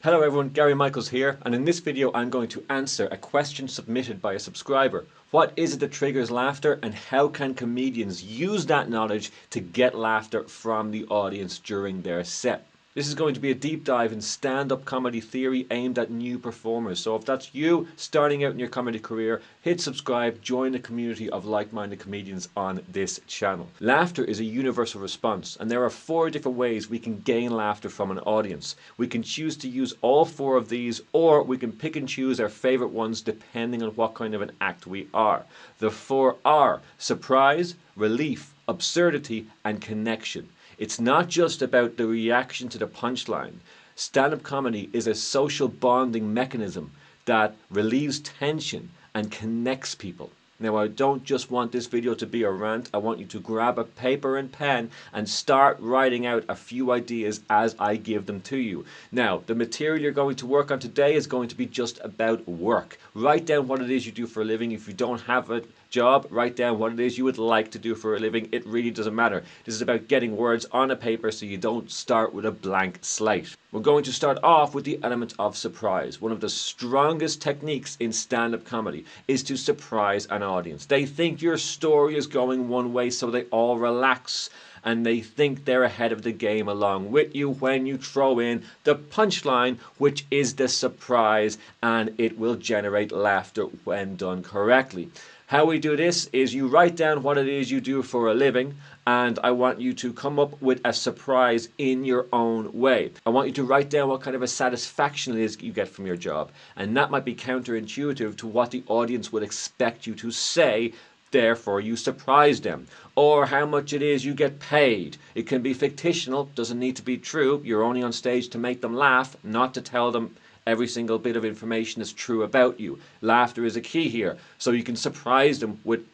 Hello everyone, Gary Michaels here, and in this video I'm going to answer a question submitted by a subscriber. What is it that triggers laughter, and how can comedians use that knowledge to get laughter from the audience during their set? This is going to be a deep dive in stand-up comedy theory aimed at new performers. So if that's you starting out in your comedy career, hit subscribe, join the community of like-minded comedians on this channel. Laughter is a universal response, and there are 4 different ways we can gain laughter from an audience. We can choose to use all 4 of these, or we can pick and choose our favorite ones depending on what kind of an act we are. The 4 are surprise, relief, absurdity, and connection. It's not just about the reaction to the punchline. Stand-up comedy is a social bonding mechanism that relieves tension and connects people. Now, I don't just want this video to be a rant. I want you to grab a paper and pen and start writing out a few ideas as I give them to you. Now, the material you're going to work on today is going to be just about work. Write down what it is you do for a living. If you don't have a job, write down what it is you would like to do for a living. It really doesn't matter. This is about getting words on a paper so you don't start with a blank slate. We're going to start off with the element of surprise. One of the strongest techniques in stand-up comedy is to surprise an audience. They think your story is going one way, so they all relax and they think they're ahead of the game along with you when you throw in the punchline, which is the surprise, and it will generate laughter when done correctly. How we do this is you write down what it is you do for a living, and I want you to come up with a surprise in your own way. I want you to write down what kind of a satisfaction it is you get from your job, and that might be counterintuitive to what the audience would expect you to say. Therefore, you surprise them. Or how much it is you get paid. It can be fictional, doesn't need to be true. You're only on stage to make them laugh, not to tell them every single bit of information is true about you. Laughter is a key here. So you can surprise them with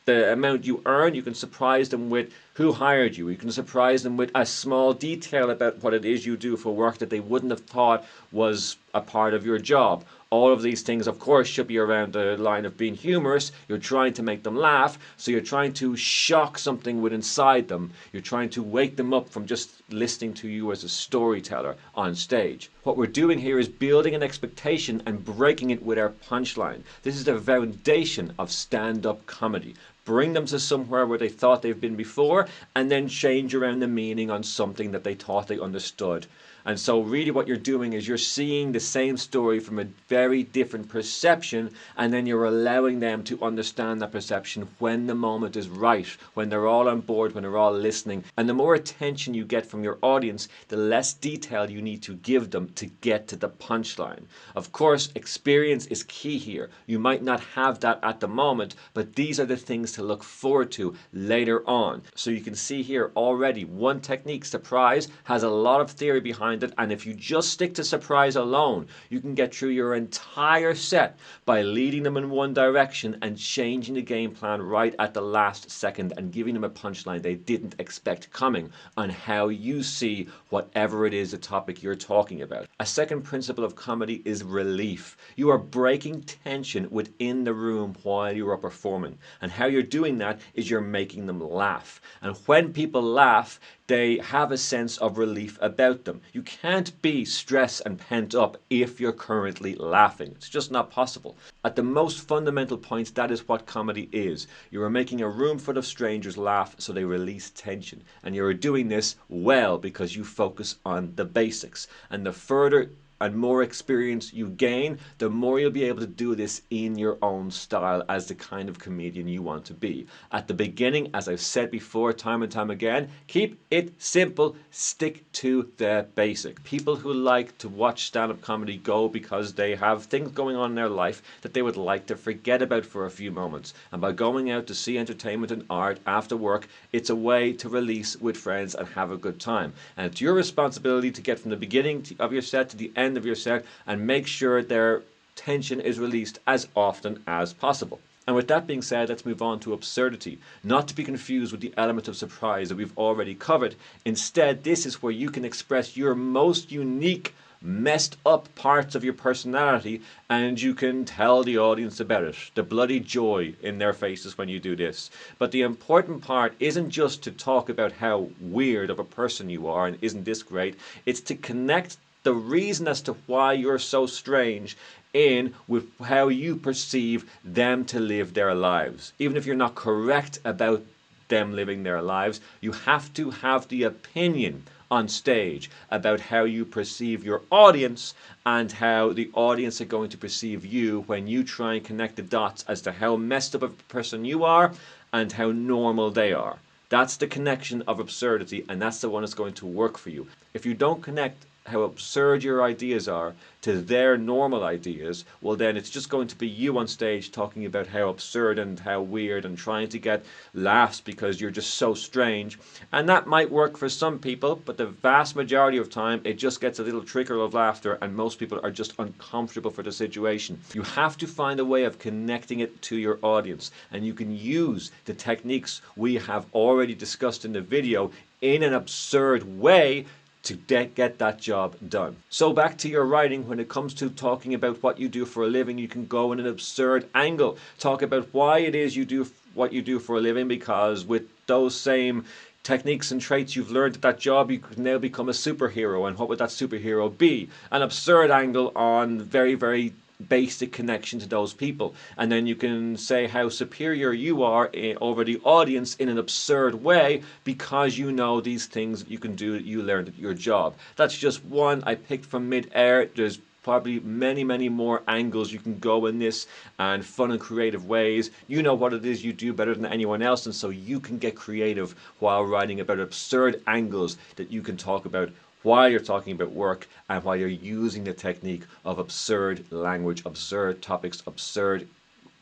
the amount you earn. You can surprise them with who hired you. You can surprise them with a small detail about what it is you do for work that they wouldn't have thought was a part of your job. All of these things, of course, should be around the line of being humorous. You're trying to make them laugh, so you're trying to shock something with inside them. You're trying to wake them up from just listening to you as a storyteller on stage. What we're doing here is building an expectation and breaking it with our punchline. This is the foundation of stand-up comedy. Bring them to somewhere where they thought they've been before, and then change around the meaning on something that they thought they understood. And so really what you're doing is you're seeing the same story from a very different perception, and then you're allowing them to understand that perception when the moment is right, when they're all on board, when they're all listening. And the more attention you get from your audience, the less detail you need to give them to get to the punchline. Of course, experience is key here. You might not have that at the moment, but these are the things to look forward to later on. So you can see here already one technique, surprise, has a lot of theory behind it, and if you just stick to surprise alone, you can get through your entire set by leading them in one direction and changing the game plan right at the last second and giving them a punchline they didn't expect coming on how you see whatever it is the topic you're talking about. A second principle of comedy is relief. You are breaking tension within the room while you are performing, and how you're doing that is you're making them laugh. And when people laugh, they have a sense of relief about them. You can't be stressed and pent up if you're currently laughing. It's just not possible. At the most fundamental points, that is what comedy is. You are making a room full of strangers laugh so they release tension. And you're doing this well because you focus on the basics. And the further and more experience you gain, the more you'll be able to do this in your own style as the kind of comedian you want to be. At the beginning, as I've said before time and time again, keep it simple, stick to the basic. People who like to watch stand-up comedy go because they have things going on in their life that they would like to forget about for a few moments. And by going out to see entertainment and art after work, it's a way to release with friends and have a good time. And it's your responsibility to get from the beginning of your set to the end of your set and make sure their tension is released as often as possible. And with that being said, let's move on to absurdity, not to be confused with the element of surprise that we've already covered. Instead, this is where you can express your most unique, messed up parts of your personality, and you can tell the audience about it. The bloody joy in their faces when you do this. But the important part isn't just to talk about how weird of a person you are and isn't this great, it's to connect the reason as to why you're so strange in with how you perceive them to live their lives. Even if you're not correct about them living their lives, you have to have the opinion on stage about how you perceive your audience and how the audience are going to perceive you when you try and connect the dots as to how messed up of a person you are and how normal they are. That's the connection of absurdity, and that's the one that's going to work for you. If you don't connect how absurd your ideas are to their normal ideas, well then it's just going to be you on stage talking about how absurd and how weird and trying to get laughs because you're just so strange. And that might work for some people, but the vast majority of time it just gets a little trickle of laughter and most people are just uncomfortable for the situation. You have to find a way of connecting it to your audience, and you can use the techniques we have already discussed in the video in an absurd way to get that job done. So back to your writing, when it comes to talking about what you do for a living, you can go in an absurd angle. Talk about why it is you do what you do for a living, because with those same techniques and traits you've learned at that job, you could now become a superhero. And what would that superhero be? An absurd angle on very, very basic connection to those people, and then you can say how superior you are over the audience in an absurd way because you know these things that you can do that you learned at your job. That's just one I picked from mid-air. There's probably many more angles you can go in this, and fun and creative ways. You know what it is you do better than anyone else, and so you can get creative while writing about absurd angles that you can talk about while you're talking about work and while you're using the technique of absurd language, absurd topics, absurd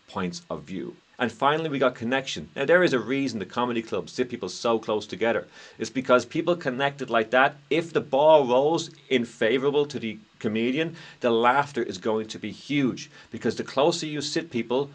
points of view. And finally, we got connection. Now, there is a reason the comedy clubs sit people so close together. It's because people connected like that, if the ball rolls in favorable to the comedian, the laughter is going to be huge, because the closer you sit people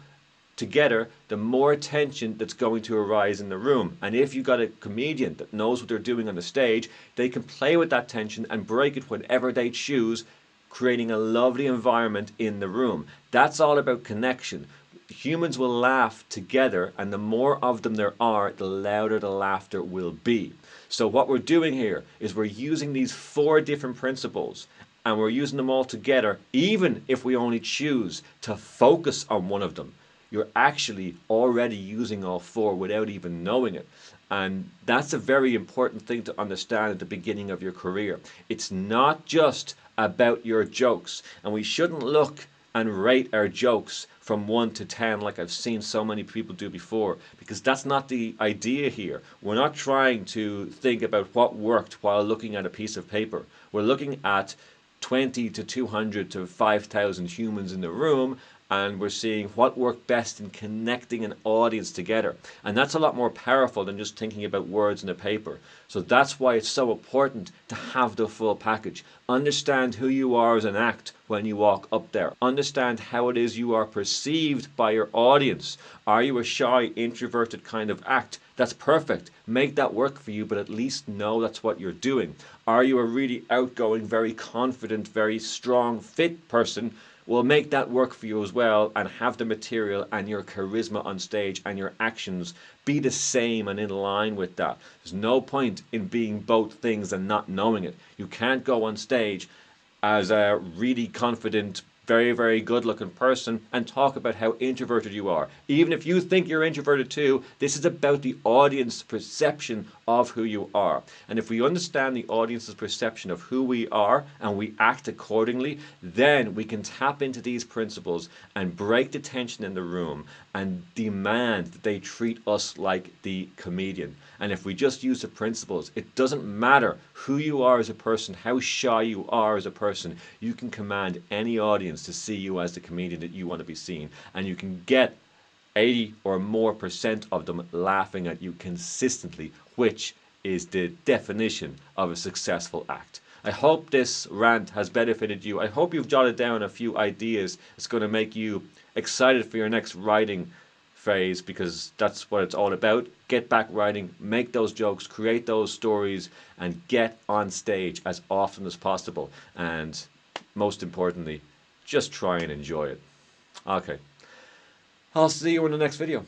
together, the more tension that's going to arise in the room. And if you've got a comedian that knows what they're doing on the stage, they can play with that tension and break it whenever they choose, creating a lovely environment in the room. That's all about connection. Humans will laugh together, and the more of them there are, the louder the laughter will be. So what we're doing here is we're using these 4 different principles, and we're using them all together, even if we only choose to focus on one of them. You're actually already using all 4 without even knowing it. And that's a very important thing to understand at the beginning of your career. It's not just about your jokes, and we shouldn't look and rate our jokes from 1 to 10 like I've seen so many people do before, because that's not the idea here. We're not trying to think about what worked while looking at a piece of paper. We're looking at 20 to 200 to 5,000 humans in the room, and we're seeing what worked best in connecting an audience together. And that's a lot more powerful than just thinking about words in a paper. So that's why it's so important to have the full package. Understand who you are as an act when you walk up there. Understand how it is you are perceived by your audience. Are you a shy, introverted kind of act? That's perfect. Make that work for you, but at least know that's what you're doing. Are you a really outgoing, very confident, very strong, fit person? Well, make that work for you as well, and have the material and your charisma on stage and your actions be the same and in line with that. There's no point in being both things and not knowing it. You can't go on stage as a really confident, very good looking person and talk about how introverted you are. Even if you think you're introverted too, this is about the audience perception of who you are. And if we understand the audience's perception of who we are and we act accordingly, then we can tap into these principles and break the tension in the room and demand that they treat us like the comedian. And if we just use the principles, it doesn't matter who you are as a person, how shy you are as a person, you can command any audience to see you as the comedian that you want to be seen. And you can get 80 or more % of them laughing at you consistently, which is the definition of a successful act. I hope this rant has benefited you. I hope you've jotted down a few ideas. It's going to make you excited for your next writing phase, because that's what it's all about. Get back writing, make those jokes, create those stories, and get on stage as often as possible. And most importantly, just try and enjoy it. Okay. I'll see you in the next video.